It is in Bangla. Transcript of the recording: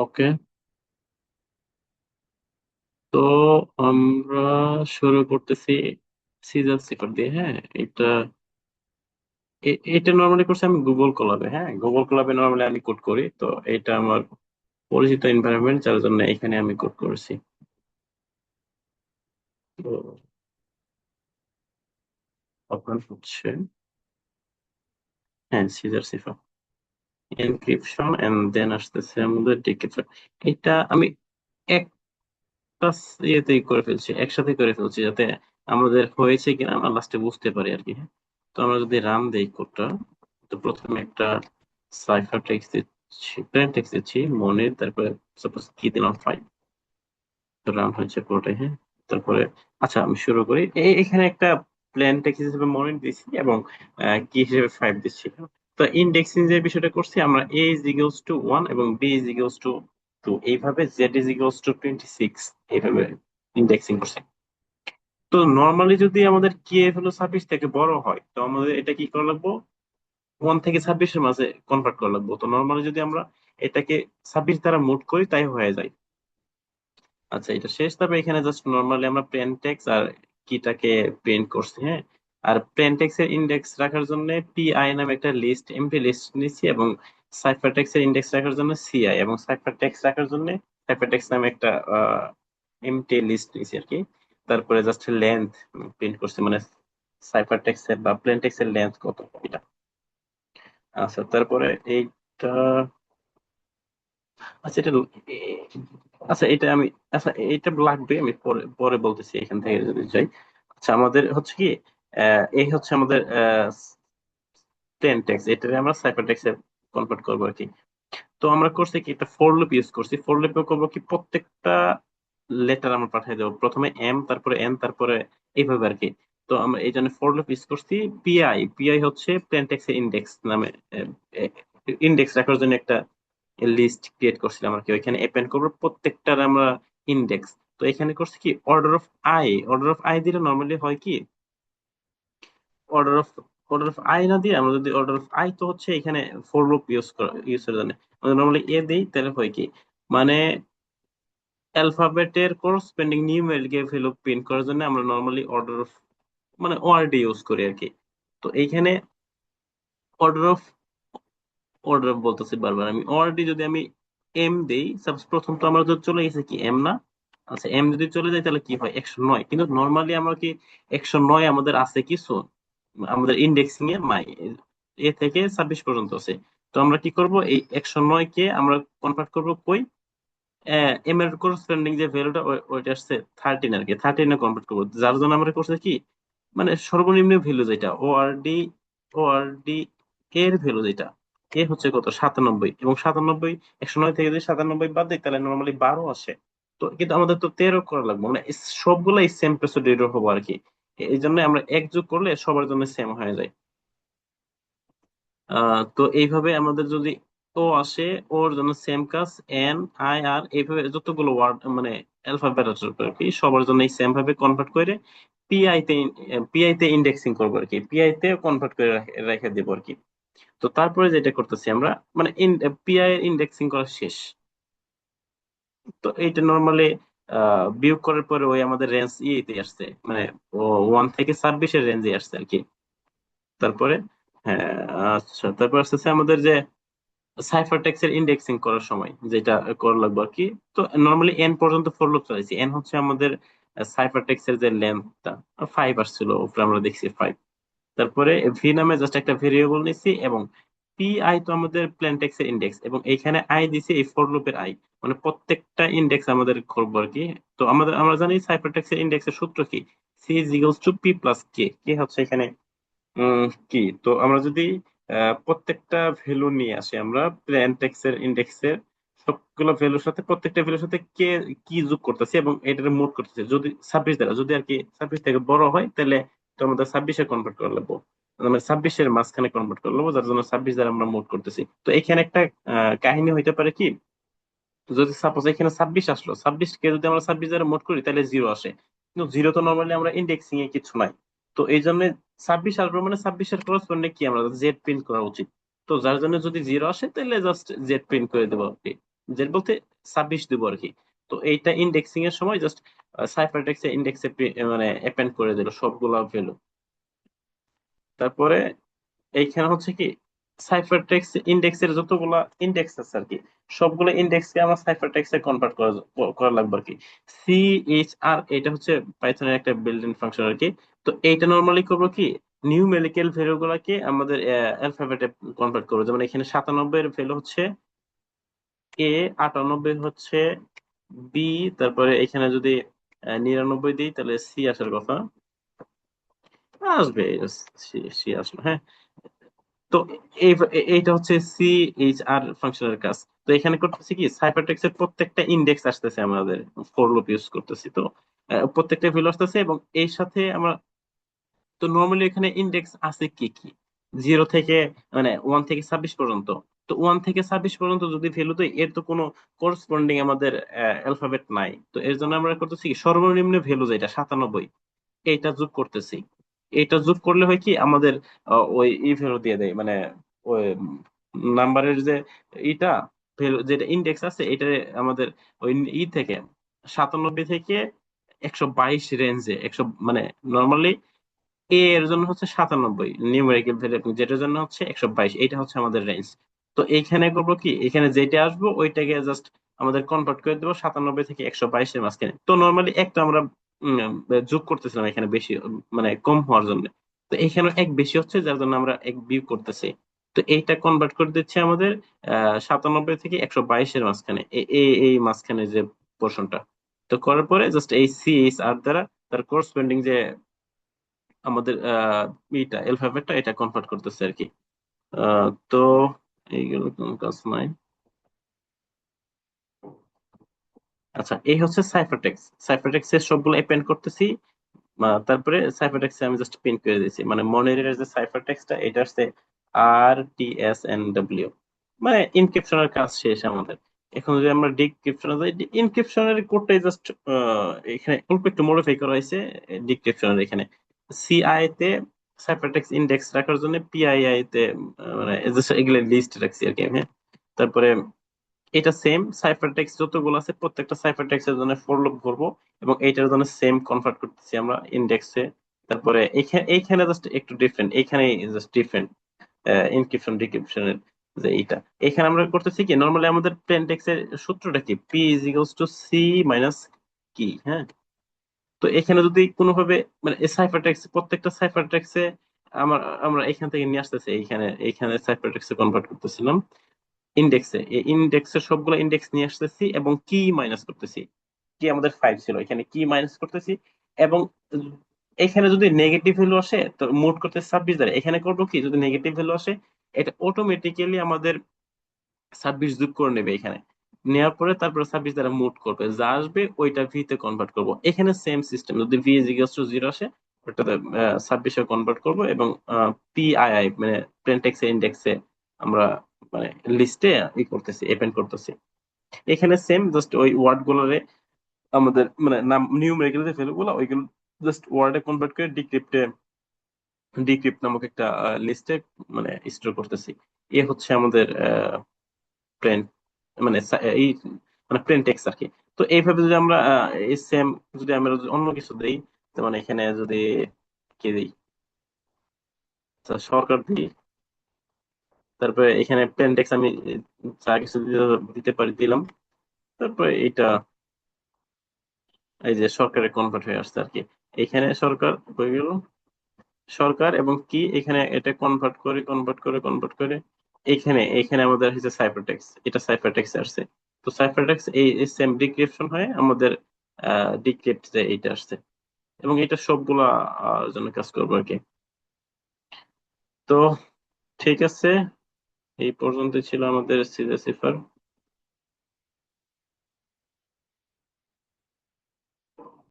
ওকে, তো আমরা শুরু করতেছি সিজার সিফার দিয়ে। হ্যাঁ, এটা এটা নর্মালি করছি আমি গুগল কোলাবে। হ্যাঁ, গুগল কোলাবে নর্মালি আমি কোড করি, তো এটা আমার পরিচিত এনভায়রনমেন্ট, যার জন্য এখানে আমি কোড করেছি। তো ওপেন হচ্ছে, হ্যাঁ, caesar Sifar encryption and then আসতেছে আমাদের ডিক্রিপশন। এটা আমি একটা ইয়েতেই করে ফেলছি, একসাথে করে ফেলছি, যাতে আমাদের হয়েছে কিনা আমরা লাস্টে বুঝতে পারি আর কি। হ্যাঁ, তো আমরা যদি রান দেই কোডটা, তো প্রথমে একটা সাইফার টেক্সট দিচ্ছি, প্লেন টেক্সট দিচ্ছি মনে, তারপরে সাপোজ কি দিলাম 5, তো রান হয়েছে পুরোটাই। হ্যাঁ, তারপরে আচ্ছা আমি শুরু করি। এখানে একটা প্লেন টেক্সট হিসেবে মনে দিচ্ছি এবং কি হিসেবে 5 দিচ্ছি। তো ইন্ডেক্সিং যে বিষয়টা করছি আমরা, a ইজ ইকুয়ালস টু 1 এবং b ইজ ইকুয়ালস টু 2, এইভাবে z ইজ ইকুয়ালস টু 26 এইভাবে ইন্ডেক্সিং করছি। তো নর্মালি যদি আমাদের কে হলো 26 থেকে বড় হয়, তো আমাদের এটা কি করা লাগবে, 1 থেকে 26-এর মাঝে কনভার্ট করা লাগবে। তো নর্মালি যদি আমরা এটাকে 26 দ্বারা মুভ করি তাই হয়ে যায়। আচ্ছা, এটা শেষ। তবে এখানে জাস্ট নর্মালি আমরা প্লেন টেক্সট আর কিটাকে প্রিন্ট করছি। হ্যাঁ, আর প্লেন টেক্সট এর ইন্ডেক্স রাখার জন্য পিআই নামে একটা লিস্ট, এমটি লিস্ট নিচ্ছি, এবং সাইফার টেক্সট এর ইন্ডেক্স রাখার জন্য সিআই, এবং সাইফার টেক্সট রাখার জন্য সাইফার টেক্সট নামে একটা এমটি লিস্ট নিচ্ছি আর কি। তারপরে জাস্ট লেন্থ প্রিন্ট করছি, মানে সাইফার টেক্সট এর বা প্লেন টেক্সট এর লেন্থ কত এটা। আচ্ছা, তারপরে এইটা, আচ্ছা এটা আচ্ছা এটা আমি, আচ্ছা এটা লাগবে, আমি পরে পরে বলতেছি এখান থেকে যদি যাই। আচ্ছা, আমাদের হচ্ছে কি, এই হচ্ছে আমাদের প্লেন টেক্সট, এটাকে আমরা সাইফার টেক্সটে কনভার্ট করবো আর কি। তো আমরা করছি কি, একটা ফর লুপ ইউজ করছি। ফর লুপে করবো কি, প্রত্যেকটা লেটার আমরা পাঠিয়ে দেবো, প্রথমে এম, তারপরে এন, তারপরে এইভাবে আর কি। তো আমরা এই জন্য ফর লুপ ইউজ করছি। পিআই, পিআই হচ্ছে প্লেন টেক্সট ইন্ডেক্স নামে, ইন্ডেক্স রাখার জন্য একটা লিস্ট ক্রিয়েট করছিলাম আর কি। ওইখানে অ্যাপেন্ড করবো প্রত্যেকটার আমরা ইন্ডেক্স। তো এখানে করছি কি, order of I, order of I দিলে নর্মালি হয় কি, order of order of I না দিয়ে আমরা যদি অর্ডার অফ আই, তো হচ্ছে এখানে ফর লুপ ইউজ করার জন্য নর্মালি এ দেই, তাহলে হয় কি, মানে অ্যালফাবেটের করসপেন্ডিং নিউমেরিক ভ্যালু প্রিন্ট করার জন্য আমরা নর্মালি অর্ডার অফ, মানে ওআরডি ইউজ করি আর কি। তো এইখানে অর্ডার অফ, অর্ডার অফ বলতেছি বারবার আমি, ওআরডি যদি আমি এম দেই, সাপোজ প্রথম তো আমরা তো চলে গেছে কি এম না। আচ্ছা, এম যদি চলে যায় তাহলে কি হয়, 109। কিন্তু নর্মালি আমরা কি, 109 আমাদের আছে কিছু, আমাদের ইন্ডেক্সিং এ মাই, এ থেকে 26 পর্যন্ত আছে। তো আমরা কি করব, এই 109 কে আমরা কনভার্ট করব কই, এম এর করসপন্ডিং যে ভ্যালুটা ওইটা আসছে 13 আর কি, 13 এ কনভার্ট করবো, যার জন্য আমরা করছে কি, মানে সর্বনিম্ন ভ্যালু যেটা ওআরডি, ওআরডি এর ভ্যালু যেটা, এ হচ্ছে কত, 97, এবং 97, 109 থেকে যদি 97 বাদ দিই তাহলে নর্মালি 12 আসে। তো কিন্তু আমাদের তো 13 করা লাগবে, মানে সবগুলাই সেম প্রসিডিউর হবো আর কি। এই জন্য আমরা এক যোগ করলে সবার জন্য সেম হয়ে যায়। তো এইভাবে আমাদের যদি ও আসে, ওর জন্য সেম কাজ, এন, আই, আর এইভাবে যতগুলো ওয়ার্ড মানে অ্যালফাবেট আছে আর কি, সবার জন্য সেম ভাবে কনভার্ট করে পিআই তে, পিআই তে ইন্ডেক্সিং করবো আর কি, পিআই তে কনভার্ট করে রেখে দেবো আর কি। তো তারপরে যেটা করতেছি আমরা, মানে পিআই এর ইন্ডেক্সিং করা শেষ। তো এইটা নর্মালি বিয়োগ করার পরে ওই আমাদের রেঞ্জ ইয়েতে আসছে, মানে ও 1 থেকে 26-এর রেঞ্জে আসছে আর কি। তারপরে হ্যাঁ, আচ্ছা তারপর আসতেছে আমাদের যে সাইফার টেক্সট এর ইন্ডেক্সিং করার সময় যেটা করা লাগবে আর কি। তো নর্মালি এন পর্যন্ত ফর লুপ চালাইছি, এন হচ্ছে আমাদের সাইফার টেক্সট এর যে লেন্থটা, 5 আসছিল, উপরে আমরা দেখছি 5। তারপরে ভি নামে জাস্ট একটা ভেরিয়েবল নিছি, এবং পি আই তো আমাদের প্লেন টেক্সট এর ইন্ডেক্স, এবং এইখানে আই দিছি এই ফর লুপের আই, মানে প্রত্যেকটা ইন্ডেক্স আমাদের করবো আর কি। তো আমাদের, আমরা জানি সাইফার টেক্সট এর ইন্ডেক্স এর সূত্র কি, C is equals to P plus K, K হচ্ছে এখানে কি। তো আমরা যদি প্রত্যেকটা ভ্যালু নিয়ে আসি, আমরা প্লেন টেক্সট এর ইন্ডেক্সের সবগুলো ভ্যালুর সাথে, প্রত্যেকটা ভ্যালুর সাথে কে কি যোগ করতেছি এবং এটার মোড করতেছি, যদি 26 দ্বারা, যদি আর কি 26 থেকে বড় হয় তাহলে তো আমাদের 26-এ কনভার্ট করে নেবো, মানে 26-এর মাঝখানে কনভার্ট করে নেবো, যার জন্য 26 দ্বারা আমরা মোড করতেছি। তো এখানে একটা কাহিনী হইতে পারে কি, যদি সাপোজ এখানে 26 আসলো, 26 কে যদি আমরা 26 দ্বারা মোড করি তাহলে জিরো আসে, কিন্তু জিরো তো নর্মালি আমরা ইন্ডেক্সিং এ কিছু নাই। তো এই জন্য 26 আসবে, মানে 26-এর করসপন্ডে কি আমরা জেড প্রিন্ট করা উচিত। তো যার জন্য যদি জিরো আসে তাহলে জাস্ট জেড প্রিন্ট করে দেবো আর কি। জেড বলতে 26 দিব আর কি। তো এইটা ইন্ডেক্সিং এর সময় জাস্ট সাইফার টেক্সটে ইন্ডেক্সে মানে অ্যাপেন্ড করে দিল সবগুলা ভ্যালু। তারপরে এইখানে হচ্ছে কি সাইফার টেক্সট ইন্ডেক্সের যতগুলা ইন্ডেক্স আছে আর কি, সবগুলো ইন্ডেক্সকে আমার সাইফার টেক্সটে কনভার্ট করা করা লাগবে আর কি। সি এইচ আর এটা হচ্ছে পাইথনের একটা বিল্ট ইন ফাংশন আর কি। তো এইটা নর্মালি করবো কি, নিউমেরিক্যাল ভ্যালু গুলাকে আমাদের অ্যালফাবেটে কনভার্ট করবো। যেমন এখানে 97 এর ভ্যালু হচ্ছে এ, 98 হচ্ছে বি, তারপরে এখানে যদি 99 দিই তাহলে সি আসার কথা, আসবে, সি সি আসলো, হ্যাঁ। তো এইটা হচ্ছে সি এইচ আর ফাংশনের কাজ। তো এখানে করতেছি কি সাইফারটেক্স এর প্রত্যেকটা ইন্ডেক্স আসতেছে আমাদের, ফর লুপ ইউজ করতেছি তো প্রত্যেকটা ভ্যালু আসতেছে, এবং এর সাথে আমরা, তো নর্মালি এখানে ইন্ডেক্স আছে কি কি, 0 থেকে মানে 1 থেকে 26 পর্যন্ত। তো 1 থেকে 26 পর্যন্ত যদি ভ্যালু দেয়, এর তো কোনো করসপন্ডিং আমাদের অ্যালফাবেট নাই। তো এর জন্য আমরা করতেছি কি সর্বনিম্ন ভ্যালু যেটা 97, এইটা যোগ করতেছি। এইটা যোগ করলে হয় কি আমাদের ওই ই ভ্যালু দিয়ে দেয়, মানে ওই নাম্বারের যে ইটা ভ্যালু যেটা ইন্ডেক্স আছে এটা আমাদের ওই ই থেকে 97 থেকে 122 রেঞ্জে, 100 মানে নর্মালি এ এর জন্য হচ্ছে 97 নিউমেরিক্যাল ভ্যালু, যেটার জন্য হচ্ছে 122, এটা হচ্ছে আমাদের রেঞ্জ। তো এইখানে করবো কি, এখানে যেটা আসবো ওইটাকে জাস্ট আমাদের কনভার্ট করে দেবো 97 থেকে 122 এর মাঝখানে। তো নর্মালি একটা আমরা উম, যোগ করতেছিলাম এখানে বেশি, মানে কম হওয়ার জন্য। তো এখানে এক বেশি হচ্ছে যার জন্য আমরা এক বিয়োগ করতেছি। তো এইটা কনভার্ট করে দিচ্ছে আমাদের 97 থেকে 122 এর মাঝখানে, এই মাঝখানে যে পোর্শনটা। তো করার পরে জাস্ট এই সি এইচ আর দ্বারা তার কোরসপন্ডিং যে আমাদের এইটা অ্যালফাবেটটা এটা কনভার্ট করতেছে আর কি। তো এইগুলো কোনো কাজ নাই। আচ্ছা, এই হচ্ছে সাইফারটেক্স। সাইফারটেক্স এর সবগুলো অ্যাপেন্ড করতেছি, তারপরে সাইফারটেক্স আমি জাস্ট প্রিন্ট করে দিয়েছি। মানে মনিরের যে সাইফারটেক্সটা এটা হচ্ছে RTSNW, মানে ইনক্রিপশনের কাজ শেষ আমাদের। এখন যদি আমরা ডিক্রিপশনে যাই, ইনক্রিপশনের কোডটাই জাস্ট এখানে অল্প একটু মডিফাই করা হয়েছে। ডিক্রিপশনের এখানে সিআই তে সাইফারটেক্স ইন্ডেক্স রাখার জন্য পিআইআই তে মানে just এগুলো লিস্ট রাখছি আর কি, হ্যাঁ। তারপরে এটা সেম সাইফার টেক্সট যতগুলো আছে প্রত্যেকটা সাইফার টেক্সটের জন্য ফর লুপ করবো, এবং এইটার জন্য সেম কনভার্ট করতেছি আমরা ইন্ডেক্সে। তারপরে এইখানে এইখানে জাস্ট একটু ডিফারেন্ট, এইখানে জাস্ট ডিফারেন্ট ইনক্রিপশন ডিক্রিপশনের যে এইটা। এখানে আমরা করতেছি কি, নর্মালি আমাদের প্লেন টেক্সটের সূত্রটা কি, P is equals to C minus কি, হ্যাঁ। তো এখানে যদি কোনোভাবে মানে সাইফার টেক্সট প্রত্যেকটা সাইফার টেক্সে আমরা আমরা এখান থেকে নিয়ে আসতেছি, এইখানে এইখানে সাইফার টেক্সে কনভার্ট করতেছিলাম ইন্ডেক্সে, এই ইন্ডেক্সের সবগুলো ইন্ডেক্স নিয়ে আসতেছি এবং কি মাইনাস করতেছি। কি আমাদের 5 ছিল, এখানে কি মাইনাস করতেছি। এবং এখানে যদি নেগেটিভ ভ্যালু আসে তো মোড করতে 26 দ্বারা, এখানে করবো কি যদি নেগেটিভ ভ্যালু আসে এটা অটোমেটিক্যালি আমাদের 26 যোগ করে নেবে এখানে, নেওয়ার পরে তারপরে 26 দ্বারা মোড করবে, যা আসবে ওইটা ভি তে কনভার্ট করব। এখানে সেম সিস্টেম, যদি ভি ইজ ইকুয়ালস টু 0 আসে ওটাতে 26 এ কনভার্ট করব, এবং পিআইআই মানে প্লেন টেক্সট ইন্ডেক্সে আমরা মানে লিস্টে ই করতেছি, এপেন্ড করতেছি। এখানে সেম জাস্ট ওই ওয়ার্ড গুলোরে আমাদের মানে নাম নিউমেরিক্যাল যে ভ্যালু গুলো ওইগুলো জাস্ট ওয়ার্ডে কনভার্ট করে ডিক্রিপ্টে, ডিক্রিপ্ট নামক একটা লিস্টে মানে স্টোর করতেছি। এ হচ্ছে আমাদের প্লেন মানে এই মানে প্লেন টেক্সট আর কি। তো এইভাবে যদি আমরা এই সেম যদি আমরা যদি অন্য কিছু দিই, যেমন এখানে যদি কি দিই, আচ্ছা, সরকার দিই, তারপরে এখানে প্লেন টেক্সট আমি যা কিছু দিতে পারি দিলাম, তারপরে এটা এই যে সরকারে কনভার্ট হয়ে আসছে আর কি। এখানে সরকার হয়ে গেল সরকার, এবং কি এখানে এটা কনভার্ট করে এখানে এখানে আমাদের হচ্ছে সাইফারটেক্স, এটা সাইফারটেক্স আসছে। তো সাইফারটেক্স এই সেম ডিক্রিপশন হয়ে আমাদের ডিক্রিপ্ট যে এইটা আসছে, এবং এটা সবগুলা জন্য কাজ করবো আর কি। তো ঠিক আছে, এই পর্যন্ত ছিল আমাদের সিজা সিফার।